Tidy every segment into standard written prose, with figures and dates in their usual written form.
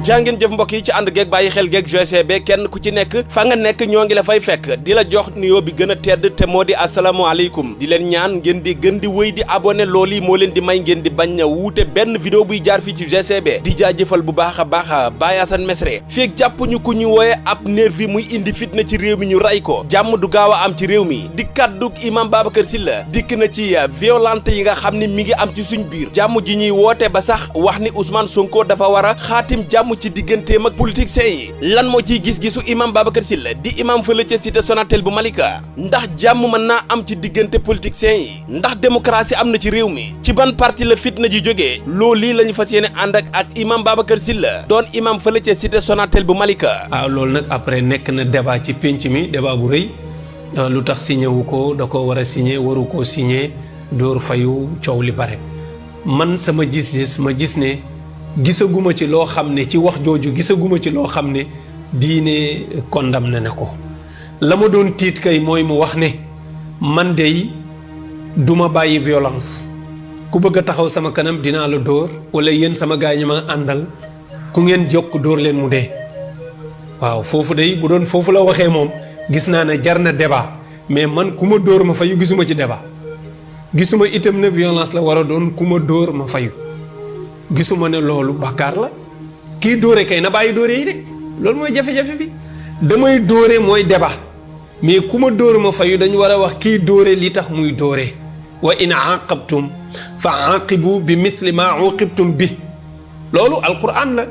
jàngeen jëf mbokk yi ci ànd geeg bàyyi xel geeg GCB kenn ku ci nekk fa nga nekk ñoo ngi la fay fekk di la jox nuyoo bi gën a tedd te moo di asalaamaaleykum di leen ñaan ngeen di gën di wéy di abonné loolu yi moo leen di may ngeen di bañ a wuute benn vidéo buy jaar fii ci GCB di jaajëfal bu baax a baax Baye Assane Mesre feeg jàpp ñu ku ñu wooye ab nervi muy indi fitna ci réew mi ñu ray ko jàmm du gaaw a am ci réew mi di kàddug imam Babacar Sylla dikk na ci violente yi nga xam ne mi ngi am ci suñ biir jàmm ji ñuy woote ba sax wax ni Ousmane Sonko dafa war a xaatim jàmm ci digganteem ak politiciens yi lan moo ciy gis-gisu imam Babacar Sylla di imam fële ca cité Sonatel bu Malika ndax jàmm mën naa am ci diggante politiciens yi ndax démocratie am na ci réew mi ci ban parti la fitna ji jógee loolu lii la ñu fas yéene ànd ak imam Babacar Sylla doon imam fële ca cité Sonatel bu Malika. waaw loolu nag après nekk na débat ci pénc mi débat bu rëy lu tax signé wu ko da ko war a signé waru koo signé dóor fayu coow li bare man sama gis-gis ma gis ne gisaguma ci loo xam ne ci wax jooju gisaguma ci loo xam ne diine condamné na ko la ma doon tiit kay mooy mu wax ne man dey duma bàyyi violence ku bëgg a taxaw sama kanam dinaa la dóor wala yéen sama gaañ ma àndal ku ngeen jokk dóor leen mu dee waaw foofu dey bu doon foofu la waxee moom gis naa ne jar na débat mais man ku ma dóor ma fayu gisuma ci débat gisuma itam ne violence la war a doon ku ma dóor ma fayu gisuma ne loolu bàkkaar la kii dóore kay na bàyyi dóore yi rek loolu mooy jafe-jafe bi damay dóore mooy débat mais ku ma dóor ma fayu dañu war a wax kii dóore li tax muy dóore wa in aaqabtum fa aaqibu bi misli ma uqibtum bi loolu alquran la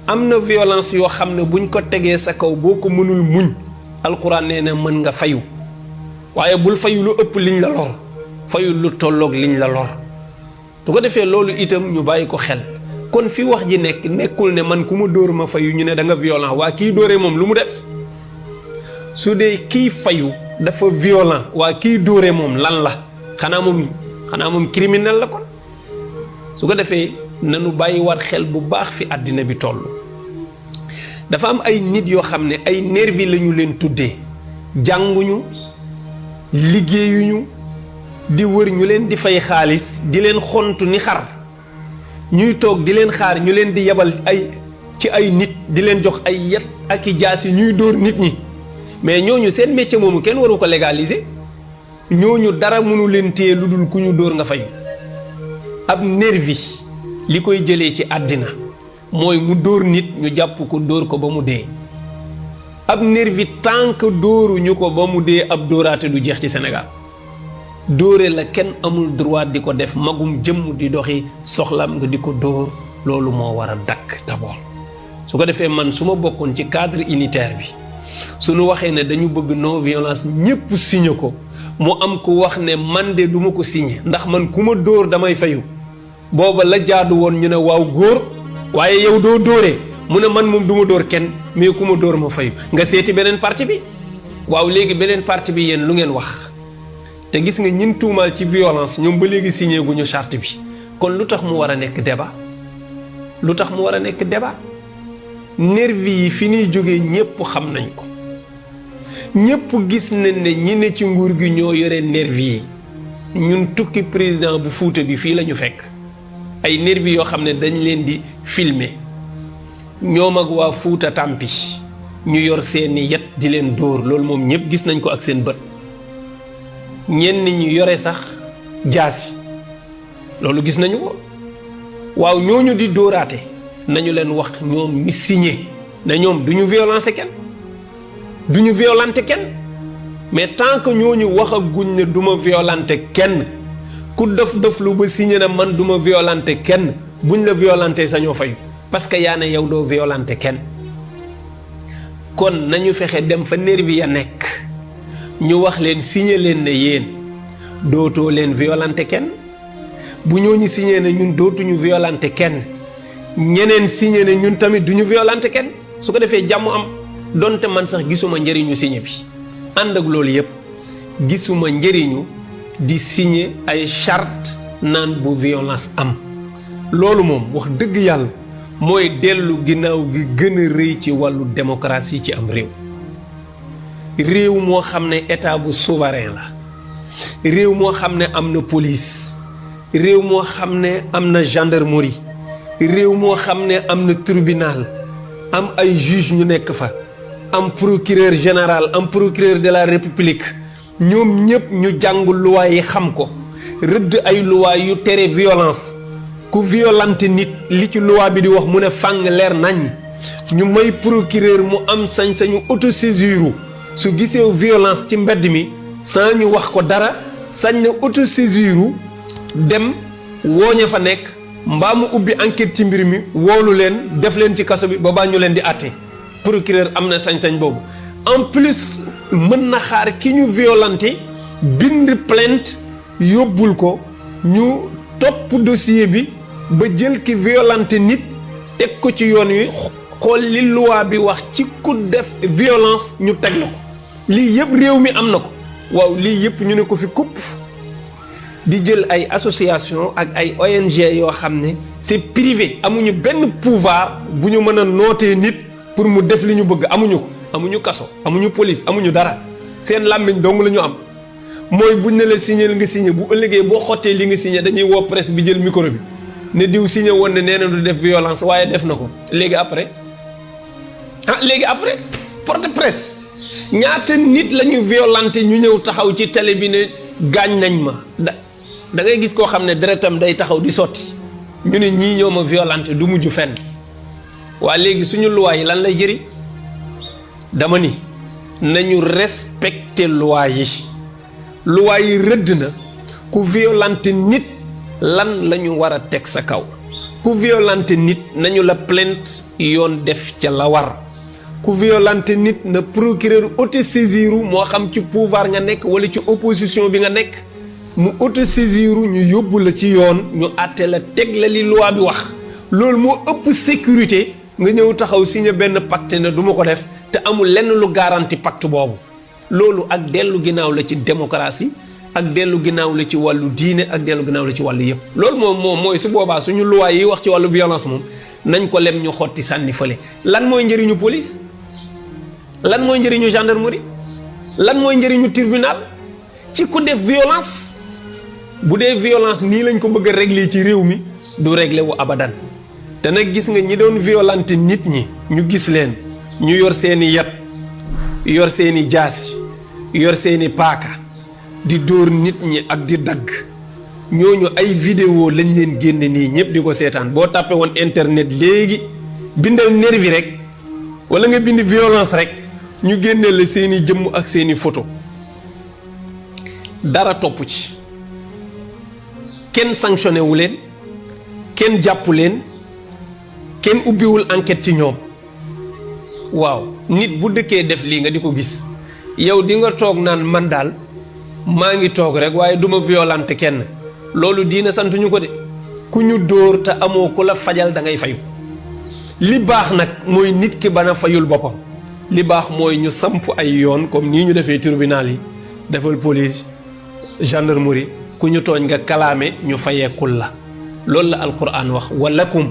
am na violence yoo xam ne buñ ko tegee sa kaw boo ko mënul muñ alquran nee na mën nga fayu waaye bul fayu lu ëpp liñ la lor fayu lu tolloog liñ la lor su ko defee loolu itam ñu bàyyi ko xel kon fi wax ji nekkul ne man ku ma dóor ma fayu ñu ne da nga violent waa kii dóoree moom lu mu def su dee kii fayu dafa violent waa kii dóoree moom lan la xanaa moom criminel la kon su ko defee nanu bàyyi war xel bu baax fi àddina bi toll dafa am ay nit yoo xam ne ay nervi lañu leen tuddee jànguñu liggéeyuñu di wër ñu leen di fay xaalis di leen xontu ni xar ñuy toog di leen xaar ñu leen di yebal ci ay nit di leen jox ay yet ak i jaasi ñuy dóor nit ñi mais ñooñu seen métier moomu kenn waru ko légaliser ñooñu dara mënu leen téye lu dul ku ñu dóor nga fay ab nervi li koy jëlee ci àddina mooy mu dóor nit ñu jàpp ko dóor ko ba mu dee ab nervi tant que dóoruñu ko ba mu dee ab dóoraate du jeex ci Sénégal dóore la kenn amul droit di ko def magum jëmm di doxi soxlam nga di ko dóor loolu moo war a dakk d'abord su ko defee man su ma bokkoon ci cadre unitaire bi suñu waxee ne dañu bëgg non violence ñépp signé ko mu am ku wax ne man de duma ko signé ndax man ku ma dóor damay fayu booba la jaadu woon ñu ne waaw góor waaye yow doo dóoree mu ne man moom du ma dóor kenn mais ku ma dóor ma fayu nga seeti beneen parti bi waaw léegi beneen parti bi yéen lu ngeen wax te gis nga ñin tuumaal ci violence ñoom ba léegi signé gu ñu charte bi kon lu tax mu war a nekk débat lu tax mu war a nekk débat nervi yi fi ñuy jógee ñépp xam nañ ko ñépp gis nañ ne ñi ne ci nguur gi ñoo yore nervi yi ñun tukki président bu Fuuta bi fii la ñu fekk ay nervi yoo xam ne dañ leen di filmer ñoom ak waa Fuuta Tampi ñu yor seeni yet di leen dóor loolu moom ñépp gis nañ ko ak seen bët ñenn ñu yore sax jaasi loolu gis nañu ko waaw ñooñu di dóoraate nañu leen wax ñoom ñu signé na ñoom du ñu violencer kenn du ñu violenter kenn mais tant que ñooñu wax ak guñ ne du ma violenter kenn ku dof lu ba signé na man du ma violenter kenn buñ la violenter sañoo fayu parce que yaa ne yow doo violenter kenn kon nañu fexe dem fa nervi ya nekk ñu wax leen signé leen ne yéen dootoo leen violenter kenn bu ñooñu signé ne ñun dootuñu violenter kenn ñeneen signé ne ñun tamit duñu violenter kenn su ko defee jàmm am donte man sax gisuma njëriñu signé bi ànd ak loolu yépp gisuma njëriñu di signé ay charte naan bu violence am loolu moom wax dëgg yàlla mooy dellu ginnaaw gi gën a rëy ci wàllu démocratie ci am réew moo xam ne état bu souverain la réew moo xam ne am na police réew moo xam ne am na gendarmerie réew moo xam ne am na tribunal am ay juge ñu nekk fa am procureur général am procureur de la république ñoom ñëpp ñu jàng loi yi xam ko rëdd ay loi yu tere violence ku violente nit li ci loi bi di wax mu ne fàng leer nañ ñu may procureur mu am sañ-sañu autosaisir su gisee violence ci mbedd mi sans ñu wax ko dara sañ na autosaisir dem wooñe fa nekk mbaa mu ubbi enquête ci mbir mi woolu leen def leen ci kaso bi ba ñu leen di àtte procureur am na sañ-sañ boobu en plus mën na xaar ki ñu violenté bind plainte yóbbul ko ñu topp dossier bi ba jël ki violenté nit teg ko ci yoon wi xool li loi bi wax ci ku def violence ñu teg la ko lii yëpp réew mi am na ko waaw lii yëpp ñu ne ko fi kupp di jël ay association ak ay ONG yoo xam ne c'est privé amuñu benn pouvoir bu ñu mën a nootee nit pour mu def li ñu bëgg amuñu ko amuñu kaso amuñu police amuñu dara seen làmmiñ dong la ñu am mooy buñ ne la signé nga signé bu ëllëgee boo xottee li nga signé dañuy woo presse bi jël micro bi ne diw signé woon ne nee na du def violence waaye def na ko léegi après porte presse ñaata nit la ñu violenté ñu ñëw taxaw ci télé bi ne gaañ nañ ma da ngay gis koo xam ne deretam day taxaw di sotti ñu ne ñii ñoo ma violenté du mujj fenn waa léegi suñu loi yi lan lay jëriñ dama ni nañu respecter loi yi rëdd na ku violenté nit lan la ñu war a teg sa kaw ku violenté nit nañu la plainte yoon def ca la war ku violenté nit na procureur autosaisiru moo xam ci pouvoir nga nekk wala ci opposition bi nga nekk mu autosaisiru ñu yóbbu la ci yoon ñu àtte la teg la li loi bi wax loolu moo ëpp sécurité nga ñëw taxaw signé benn pacte ne du ma ko def te amul lenn lu garanti pacte boobu loolu ak dellu ginnaaw la ci démocratie ak dellu ginnaaw la ci wàllu diine ak dellu ginnaaw la ci wàllu yëpp loolu moom mooy su boobaa suñu loi yi wax ci wàllu violence moom nañ ko lem ñu xotti sànni fële lan mooy njëriñu police lan mooy njëriñu gendarmerie lan mooy njëriñu tribunal ci ku def violence bu dee violence nii lañ ko bëgg a régler ci réew mi du régler wu abadan te nag gis nga ñi doon violenter nit ñi ñu gis leen ñu yor seeni yat yor seeni jaasi yor seeni paaka di dóor nit ñi ak di dagg ñooñu ay vidéo lañ leen génne nii ñëpp di ko seetaan boo tàppe woon internet léegi bindal nervi rek wala nga bind violence rek ñu génne la seeni jëmm ak seeni photo dara topp ci kenn sanctionné wu leen kenn jàpp leen kenn ubbiwul enquête ci ñoom waaw nit bu dëkkee def lii nga di ko gis yow di nga toog naan man daal maa ngi toog rek waaye duma violente kenn loolu diina santuñu ko de ku ñu dóor te amoo ku la fajal da ngay fayu li baax nag mooy nit ki bana fayul boppam li baax mooy ñu samp ay yoon comme nii ñu defee tribunal yi defal police gendarmerie ku ñu tooñ nga kalaame ñu fayeekul la loolu la alquran wax walakum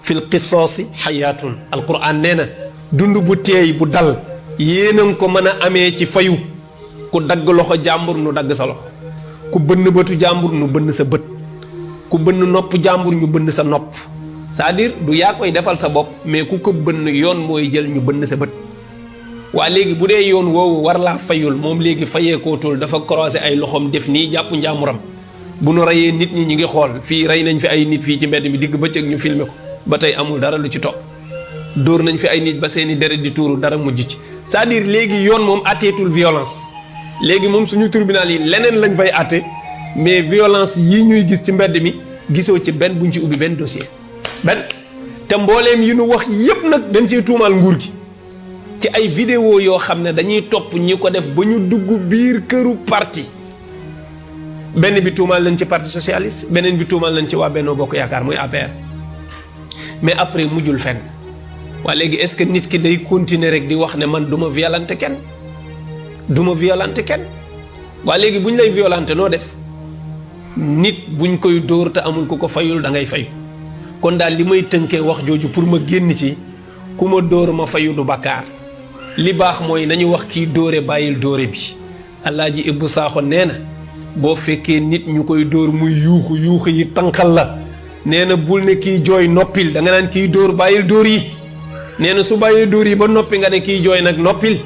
fil qisoosi xayaatun alquran nee na dund bu teey bu dal yéenam ko mën a amee ci fayu ku dagg loxo jàmbur nu dagg sa loxo ku bënn bëtu jàmbur nu bënn sa bët ku bënn nopp jàmbur ñu bënn sa nopp c'est-à-dire du yaa koy defal sa bopp mais ku ko bënn yoon mooy jël ñu bënn sa bët waa léegi bu dee yoon woowu war laa fayul moom léegi fayeekootul dafa croisé ay loxoom def nii jàpp njàmburam bu nu reyee nit ñi ñu ngi xool fii rey nañ fi ay nit fii ci mbedd mi digg bëccëg ñu filmer ko ba tey amul dara lu ci topp dóor nañ fi ay nit ba seeni deret di tuuru dara mujj ci c'est-à-dire léegi yoon moom atteetul violence léegi moom suñu tribunal yi leneen lañ fay atte mais violence yi ñuy gis ci mbedd mi gisoo ci benn buñ ci ubbi benn dossier benn te mbooleem yi nu wax yépp nag dañ ciy tuumaal nguur gi ci ay vidéo yoo xam ne dañuy topp ñi ko def ba ñu dugg biir këru parti benn bi tuumaal lañ ci parti socialiste beneen bi tuumaal lañ ci waa Benno Bokk Yaakaar muy APR mais après mujjul fenn waa léegi est-ce que nit ki day continuer rek di wax ne man du ma violenter kenn waa léegi bu ñu lay violenter noo def nit buñ koy dóor te amul ku ko fayul da ngay fayu kon daal li may tënkee wax jooju pour ma génn ci ku ma dóor ma fayu du bakkaar li baax mooy nañu wax kii dóore bàyyil dóore bi Alaaji Ibbu Saaxo nee na boo fekkee nit ñu koy dóor muy yuuxu yi tànqal la nee na bul ne kii jooy noppil da nga naan kii dóor bàyyil dóor yi nee na su bàyyee dóor yi ba noppi nga ne kii jooy nag noppil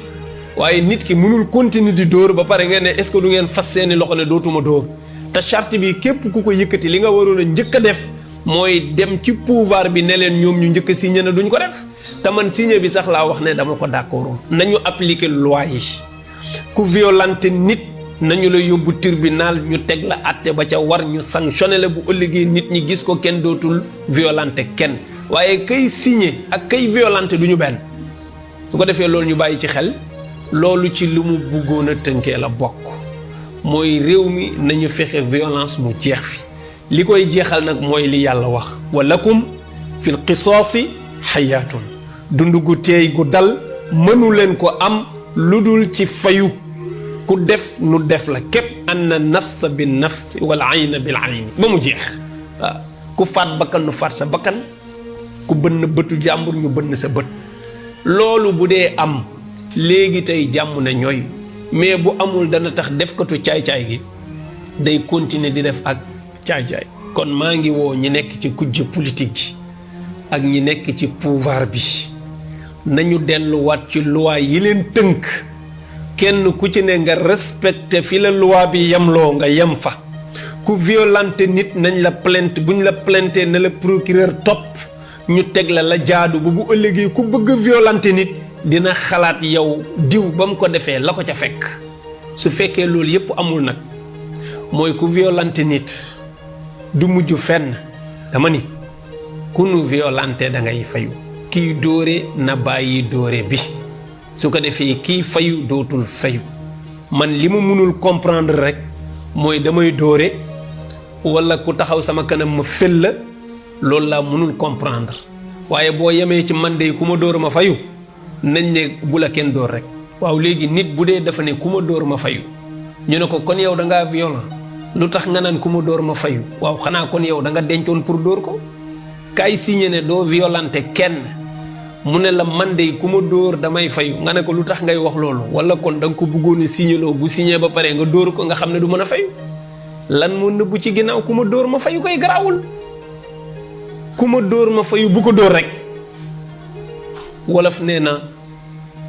waaye nit ki mënul continuer di dóor ba pare ngeen ne est-ce que du ngeen fas seeni loxo ne dootuma dóor te charte bi képp ku ko yëkkati li nga waroon a njëkk a def mooy dem ci pouvoir bi ne leen ñoom ñu njëkk a signé na duñ ko def te man signé bi sax laa wax ne dama ko d'accord nañu appliquer loi yi ku violenter nit nañu la yóbbu tribunal ñu teg la àtte ba ca war ñu sanctionné la bu ëllëgee nit ñi gis ko kenn dootul violenter kenn waaye kay signé ak kay violenter du ñu benn su ko defee loolu ñu bàyyi ci xel loolu ci lu mu bëggoon a tënkee la bokk mooy réew mi nañu fexe violence mu jeex fi li koy jeexal nag mooy li yàlla wax wa lakum fil qisaasi xayaatun dund gu teey gu dal mënu leen ko am lu dul ci fayu ku def nu def la képp anna nafsa bi nafsi wal ayna bil ayni ba mu jeex waaw ku faat bakkan nu faat sa bakkan ku bënn bëtu jàmbur ñu bënn sa bët loolu bu dee am léegi tey jàmm na ñooy mais bu amul dana tax defkatu caay-caay gi day continuer di def ak caay-caay kon maa ngi woo ñi nekk ci kujje politique gi ak ñi nekk ci pouvoir bi nañu delluwaat ci loi yi leen tënk kenn ku ci ne nga respecté fi la loi bi yemloo nga yem fa ku violenté nit nañ la plainte buñ la plainté na la procureur topp ñu teg la jaadu bu ëllëgee ku bëgg violenté nit dina xalaat yow diw ba mu ko defee la ko ca fekk su fekkee loolu yépp amul nag mooy ku violenté nit du mujj fenn dama ni ku nu violenté da ngay fayu kii dóore na bàyyi dóore bi su ko defee kii fayu dootul fayu man li mu mënul comprendre rek mooy damay dóore walla ku taxaw sama kanam ma fel la loolu laa mënul comprendre waaye boo yemee ci man de ku ma dóor ma fayu nañ ne bu la kenn dóor rek waaw léegi nit bu dee dafa ne ku ma dóor ma fayu ñu ne ko kon yow da ngaa violent lu tax nga naan ku ma dóor ma fayu waaw xanaa kon yow da nga dencoon pour dóor ko kaay signé ne doo violenté kenn mu ne la man de ku ma dóor damay fayu nga ne ko lu tax ngay wax loolu wala kon da nga ko bëggoon a signé loo bu signé ba pare nga dóor ko nga xam ne du mën a fayu lan moo nëbbu ci ginnaaw ku ma dóor ma fayu koy garaawul ku ma dóor ma fayu bu ko dóor rek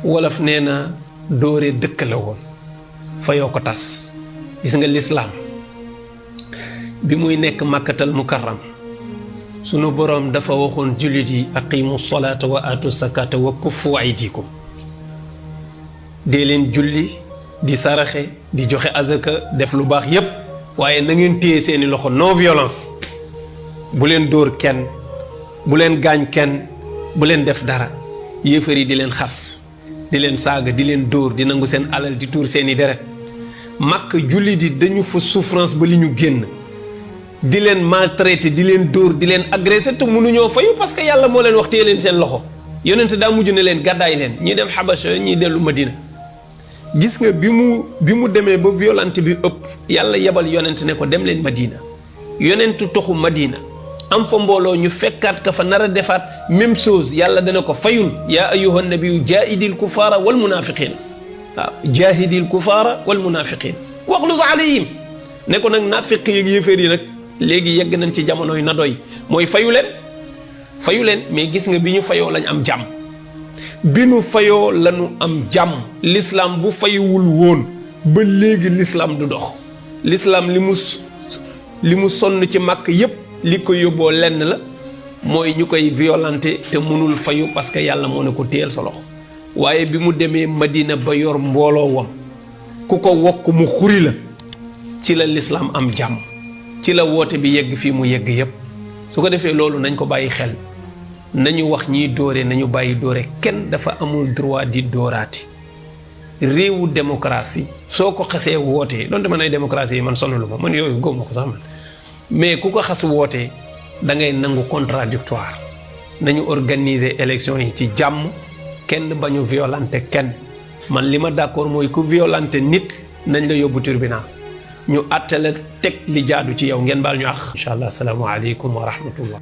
wolof nee na dóore dëkk la woon fayoo ko tas gis nga lislaam bi muy nekk màkkatal mukarram sunu boroom dafa waxoon jullit yi aqimu salaata wa atu sakata wa kuffu aydikum dee leen julli di saraxe di joxe azaka def lu baax yépp waaye na ngeen téye seeni loxo non violence bu leen dóor kenn bu leen gaañ kenn bu leen def dara yéefar yi di leen xas di leen saaga di leen dóor di nangu seen alal di tuur seeni deret màkk jullit yi dañu fa souffrance ba li ñu génn di leen maltraité di leen dóor di leen agressé te mënuñoo fayu parce que yàlla moo leen wax téye leen seen loxo yonent daa mujj ne leen gàddaay leen ñii dem Xabasa ñii dellu Madina gis nga bi mu demee ba violente bi ëpp yàlla yebal yonent ne ko dem leen Madina yonentu toxu Madina am fa mbooloo ñu fekkaat ka fa nar a defaat même chose yàlla dana ko fayul yaa ayyuhan nabiyyu jaahidil kufaara wal munaafiqiin waaw jaahidil kufaara wal munaafiqiin waxluz alayhim ne ko nag naafiq yeeg yéeféer yi nag léegi yegg nañ ci jamono yu na doy mooy fayu leen mais gis nga bi ñu fayoo lañ am jàmm bi nu fayoo lañu am jàmm l'islam bu fayuwul woon ba léegi l'islam du dox l'islam li mu sonn ci màkk yépp li ko yóbboo lenn la mooy ñu koy violenté te mënul fayu parce que yàlla moo ne ko téyel sa loxo waaye bi mu demee Madina ba yor mbooloo wam ku ko wokk mu xuri la ci la l'islam am jàmm ci la woote bi yegg fii mu yegg yépp su ko defee loolu nañ ko bàyyi xel nañu wax ñiy dóore nañu bàyyi dóore kenn dafa amul droit di dóoraati réewu démocratie soo ko xasee wootee donte man ay démocratie yi man sonalu ma man yooyu góob ma ko sax man mais ku ko xas wootee da ngay nangu contradictoire nañu organiser élection yi ci jàmm kenn bañu violenté kenn man li ma d'accord mooy ku violenté nit nañ la yóbbu tribunal ñu àtte la teg li jaadu ci yow ngeen baal ñu àq. incha allah asalaamaaleykum wa rahmatullah.